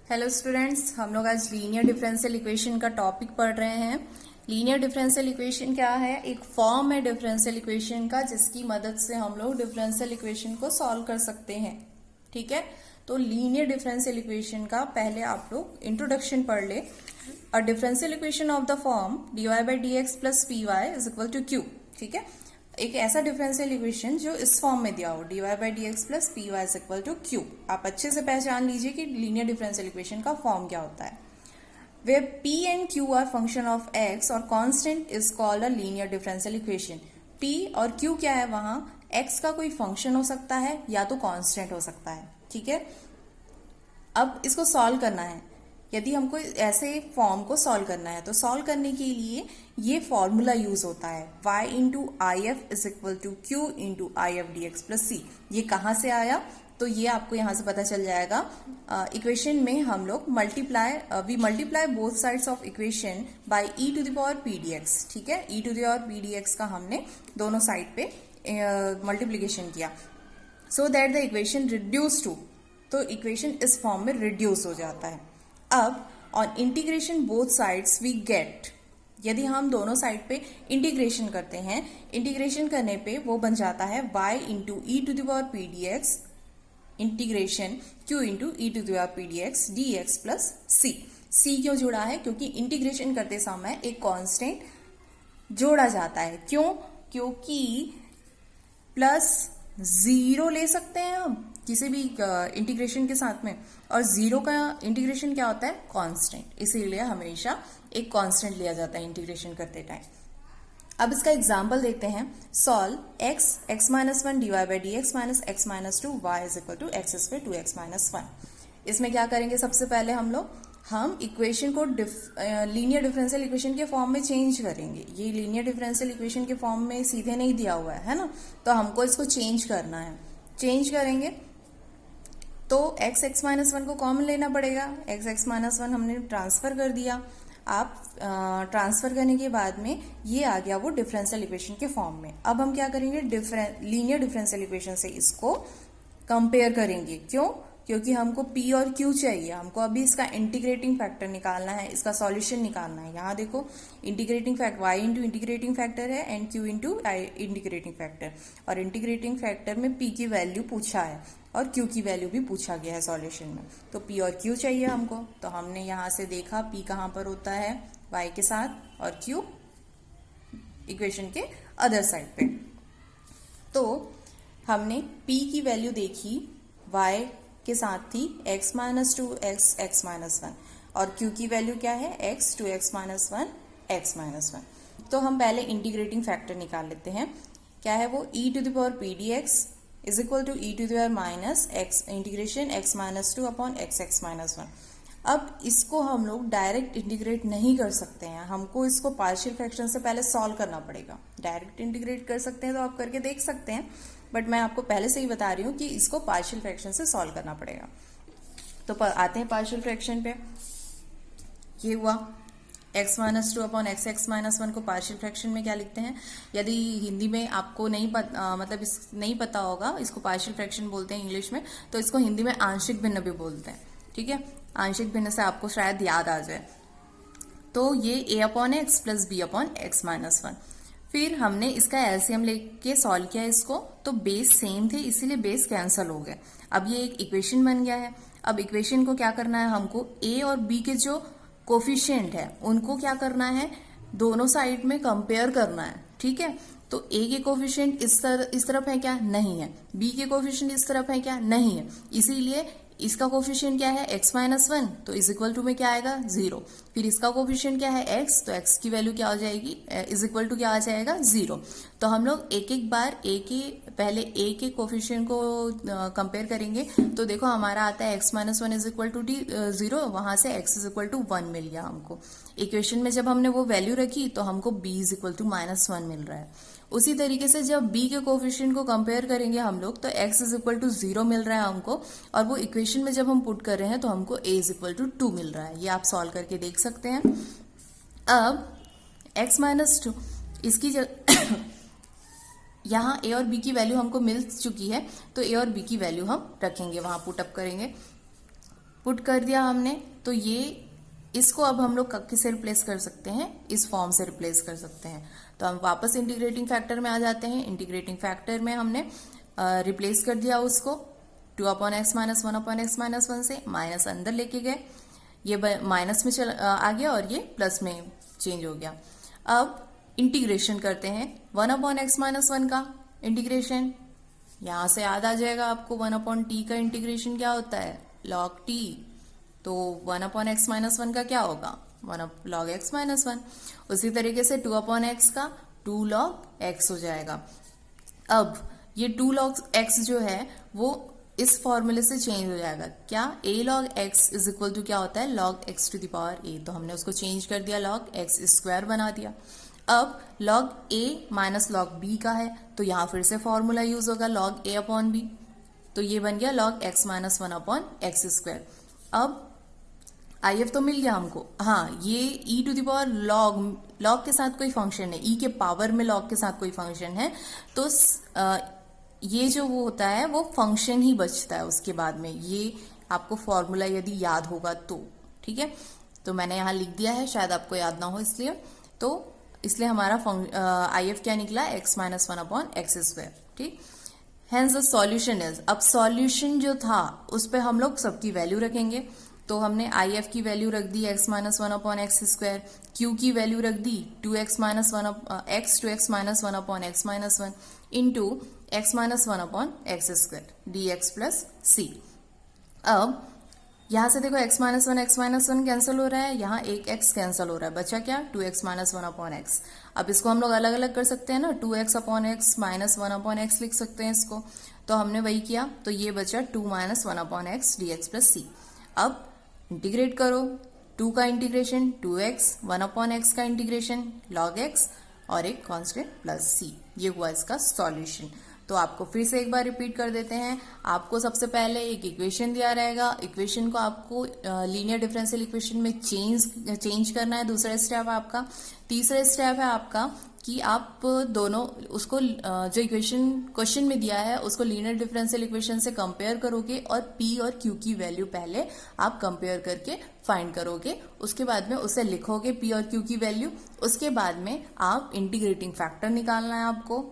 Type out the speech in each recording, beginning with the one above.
Hello students, हम लोग आज लीनियर डिफरेंशियल इक्वेशन का टॉपिक पढ़ रहे हैं। लीनियर डिफरेंशियल इक्वेशन क्या है? एक फॉर्म है डिफरेंशियल इक्वेशन का जिसकी मदद से हम लोग डिफरेंशियल इक्वेशन को सॉल्व कर सकते हैं। ठीक है, तो लीनियर डिफरेंशियल इक्वेशन का पहले आप लोग इंट्रोडक्शन पढ़ ले। A differential equation of the form dy by D X plus P Y is equal to Q. ठीक है, एक ऐसा डिफरेंशियल इक्वेशन जो इस फॉर्म में दिया हो dy by D X plus P Y is equal to Q. आप अच्छे से पहचान लीजिए कि लीनियर डिफरेंशियल इक्वेशन का फॉर्म क्या होता है। Where p and q are function of x और constant is called a linear differential equation. p और q क्या है? वहां x का कोई फंक्शन हो सकता है या तो कांस्टेंट हो सकता है। ठीक है, अब इसको सॉल्व करना है। यदि हमको ऐसे फॉर्म को सॉल्व करना है तो सॉल्व करने के लिए ये फॉर्मूला यूज होता है y into I F is equal to Q into I F D X plus C. ये कहाँ से आया? तो ये आपको यहाँ से पता चल जाएगा। इक्वेशन में हम लोग we multiply both sides of equation by E to the power P D X. ठीक है, E to the power P D X का हमने दोनों साइड पे मल्टीप्लीकेशन किया so that the equation reduce to, तो इक्वेशन इस फॉर्म में रिड्यूस हो जाता है। अब on integration both sides we get, यदि हम दोनों साइड पे इंटीग्रेशन करते हैं, इंटीग्रेशन करने पे वो बन जाता है y into E to the power P D X integration q into E to the power P D X D X plus C. C क्यों जुड़ा है? क्योंकि इंटीग्रेशन करते समय एक कांस्टेंट जोड़ा जाता है। क्यों? क्योंकि प्लस जीरो ले सकते हैं हम किसी भी इंटीग्रेशन के साथ में, और जीरो का इंटीग्रेशन क्या होता है? कांस्टेंट। इसीलिए हमेशा एक कांस्टेंट लिया जाता है इंटीग्रेशन करते टाइम। अब इसका एग्जांपल देखते हैं। Solve x minus one D Y by D X minus X minus two Y is equal to X square two X minus one. इसमें क्या करेंगे? सबसे पहले हम इक्वेशन को लीनियर डिफरेंशियल इक्वेशन के फॉर्म में चेंज करेंगे। ये लीनियर डिफरेंशियल इक्वेशन के फॉर्म में सीधे नहीं दिया हुआ है ना, तो हमको इसको चेंज करना है। चेंज करेंगे तो x माइनस वन को कॉमन लेना पड़ेगा। x माइनस वन हमने ट्रांसफर कर दिया। आप ट्रांसफर करने के बाद में ये आ गया वो डिफरेंशियल इक्वेशन के फॉर्म में। अब हम क्या करेंगे? लीनियर डिफरेंशियल इक्वेशन से इसको कंपेयर करेंगे। क्यों? क्योंकि हमको p और q चाहिए। हमको अभी इसका इंटीग्रेटिंग फैक्टर निकालना है, इसका सॉल्यूशन निकालना है। यहाँ देखो integrating factor y into integrating factor है and q into integrating factor, और इंटीग्रेटिंग फैक्टर में p की वैल्यू पूछा है और q की वैल्यू भी पूछा गया है सॉल्यूशन में। तो p और q चाहिए हमको, तो हमने यहाँ से देखा p कहाँ पर होता है? y के साथ, और q इक्वेशन के अदर साइड पे। तो हमने p की वैल्यू देखी y के साथ थी x minus two X minus one, और q की वैल्यू क्या है? x two X minus one X minus one. तो हम पहले इंटीग्रेटिंग फैक्टर निकाल लेते हैं। क्या है वो? e to the power P D X is equal to E to the power minus X integration X minus two upon X minus one. अब इसको हम लोग डायरेक्ट इंटीग्रेट नहीं कर सकते हैं, हमको इसको पार्शियल फ्रैक्शन से पहले सॉल्व करना पड़ेगा। डायरेक्ट इंटीग्रेट कर सकते हैं तो आप करके देख सकते हैं, बट मैं आपको पहले से ही बता रही हूँ कि इसको पार्शियल फ्रैक्शन से सॉल्व करना पड़ेगा। तो आते हैं पार्शियल फ्रैक्शन पे। ये हुआ x minus two upon X minus one को पार्शियल फ्रैक्शन में क्या लिखते हैं? यदि हिंदी में आपको नहीं पता होगा, इसको पार्शियल फ्रैक्शन बोलते हैं इंग्लिश में, तो इसको हिंदी में आंशिक भिन्न भी बोलते हैं। ठीक है, आंशिक भिन्न से आपको शायद याद आ जाए। तो ये a upon X plus B upon X minus one. फिर हमने इसका एलसीएम लेके सॉल्व किया इसको, तो बेस सेम थे इसीलिए बेस कैंसिल हो गए। अब ये एक इक्वेशन बन गया है। अब इक्वेशन को क्या करना है? हमको a और b के जो कोफिशिएंट है उनको क्या करना है? दोनों साइड में कंपेयर करना है। ठीक है, तो a के कोफिशिएंट इस तरफ है क्या? नहीं है। b के कोफिशिएंट इस तरफ है क्या? नहीं है। इसीलिए इसका कोफिशिएंट क्या है? x माइनस वन, तो इज इक्वल टू में क्या आएगा? जीरो। फिर इसका कोफिशिएंट क्या है? x, तो x की वैल्यू क्या हो जाएगी? इज इक्वल टू क्या आ जाएगा? जीरो। तो हम लोग एक एक बार पहले a के कोफिशिएंट को कंपेयर करेंगे। तो देखो हमारा आता है x minus one is equal to zero, वहां से x is equal to one मिल गया हमको। इक्वेशन में जब हमने वो वैल्यू रखी तो हमको b is equal to minus one मिल रहा है। उसी तरीके से जब b के कोफिशिएंट को कंपेयर करेंगे हम लोग, तो x is equal to zero मिल रहा है हमको, और वो इक्वेशन में जब हम पुट कर रहे हैं तो हमको a is equal to two मिल रहा है। ये आप सॉल्व करके देख सकते हैं। अब x माइनस टू, इसकी यहाँ a और b की वैल्यू हमको मिल चुकी है, तो a और b की वैल्यू हम रखेंगे, वहां पुट अप करेंगे। पुट कर दिया हमने, तो ये इसको अब हम लोग किससे रिप्लेस कर सकते हैं, इस फॉर्म से रिप्लेस कर सकते हैं। तो हम वापस इंटीग्रेटिंग फैक्टर में आ जाते हैं। इंटीग्रेटिंग फैक्टर में हमने रिप्लेस कर दिया उसको 2/x माइनस 1/x माइनस 1 से, माइनस अंदर लेके गए, ये माइनस में आ गया और ये प्लस में चेंज हो गया। अब इंटीग्रेशन करते हैं 1/x माइनस 1 का इंटीग्रेशन। यहां से याद आ जाएगा आपको 1/t का इंटीग्रेशन क्या होता है, log t। तो 1/x माइनस 1 का क्या होगा, 1 log x माइनस 1। उसी तरीके से 2/x का 2 log x हो जाएगा। अब ये 2 log x जो है वो इस फॉर्मूले से चेंज हो जाएगा। क्या, a log x is equal to क्या होता है, log x to the power a। तो हमने उसको चेंज कर दिया, log x स्क्वायर बना दिया। अब log a minus log b का है, तो यहां फिर से फॉर्मूला यूज होगा log a अपॉन b। तो ये बन गया log x minus 1 upon X square. अब IF तो मिल गया हमको। हाँ, ये e to the power log के साथ कोई फंक्शन है, e के पावर में log के साथ कोई फंक्शन है, तो ये जो वो होता है वो फंक्शन ही बचता है उसके बाद में। ये आपको फॉर्मूला यदि याद होगा तो ठीक है। तो मैंने यहाँ लिख दिया है, शायद आपको याद ना हो इसलिए हमारा IF क्या निकला, x minus 1 upon X square. ठीक, हेंस द सॉल्यूशन इज, अब सॉल्यूशन जो था उस पे हम लोग सबकी वैल्यू रखेंगे। तो हमने IF की वैल्यू रख दी x minus 1 upon X square, Q की वैल्यू रख दी 2x minus 1 upon X minus 1 into x minus 1 upon X square dx plus C. अब यहां से देखो x माइनस 1 कैंसिल हो रहा है, यहाँ एक x कैंसिल हो रहा है, बचा क्या, 2x माइनस 1 अपॉन एक्स। अब इसको हम लोग अलग अलग कर सकते हैं ना, 2x upon X minus 1 upon x लिख सकते हैं इसको। तो हमने वही किया, तो ये बचा 2 minus 1 upon X dx plus C. अब इंटीग्रेट करो, 2 का इंटीग्रेशन 2x, 1 अपॉन एक्स का इंटीग्रेशन log x और एक कांस्टेंट प्लस सी। ये हुआ इसका सॉल्यूशन। तो आपको फिर से एक बार रिपीट कर देते हैं। आपको सबसे पहले एक इक्वेशन दिया रहेगा, इक्वेशन को आपको लीनियर डिफरेंशियल इक्वेशन में चेंज करना है, दूसरा स्टेप आपका। तीसरा स्टेप है आपका कि आप दोनों उसको जो इक्वेशन क्वेश्चन में दिया है उसको लीनियर डिफरेंशियल इक्वेशन से कंपेयर करोगे और p और q की वैल्यू पहले आप कंपेयर करके फाइंड करोगे। उसके बाद में उसे लिखोगे p और q की वैल्यू। उसके बाद में आप इंटीग्रेटिंग फैक्टर निकालना है आपको,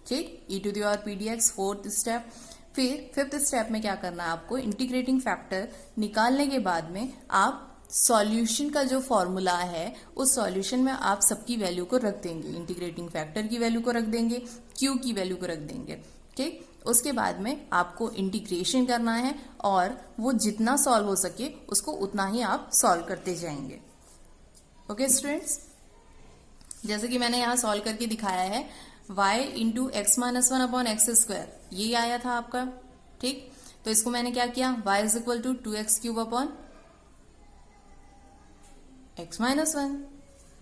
ठीक, e to the power p dx, fourth step. फिर फिफ्थ स्टेप में क्या करना है आपको, इंटीग्रेटिंग फैक्टर निकालने के बाद में आप सॉल्यूशन का जो फॉर्मूला है उस सॉल्यूशन में आप सबकी वैल्यू को रख देंगे, इंटीग्रेटिंग फैक्टर की वैल्यू को रख देंगे, क्यू की वैल्यू को रख देंगे। ठीक, उसके बाद में आपको इंटीग्रेशन करना है और वो जितना सॉल्व हो सके उसको उतना ही आप सॉल्व करते जाएंगे। ओके स्टूडेंट्स, जैसे कि मैंने यहाँ सॉल्व करके दिखाया है, y into x minus 1 upon X square, ये आया था आपका। ठीक, तो इसको मैंने क्या किया, y is equal to 2x cube upon x minus 1,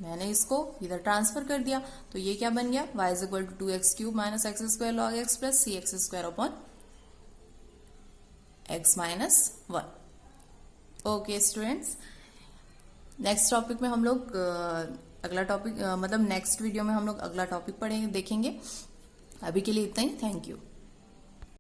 मैंने इसको इधर ट्रांसफर कर दिया। तो ये क्या बन गया, y is equal to 2x cube minus X square log x plus C X square upon x minus 1। Okay students, next topic में हम लोग अगला टॉपिक मतलब नेक्स्ट वीडियो में हम लोग अगला टॉपिक पढ़ेंगे, देखेंगे। अभी के लिए इतना ही, थैंक यू।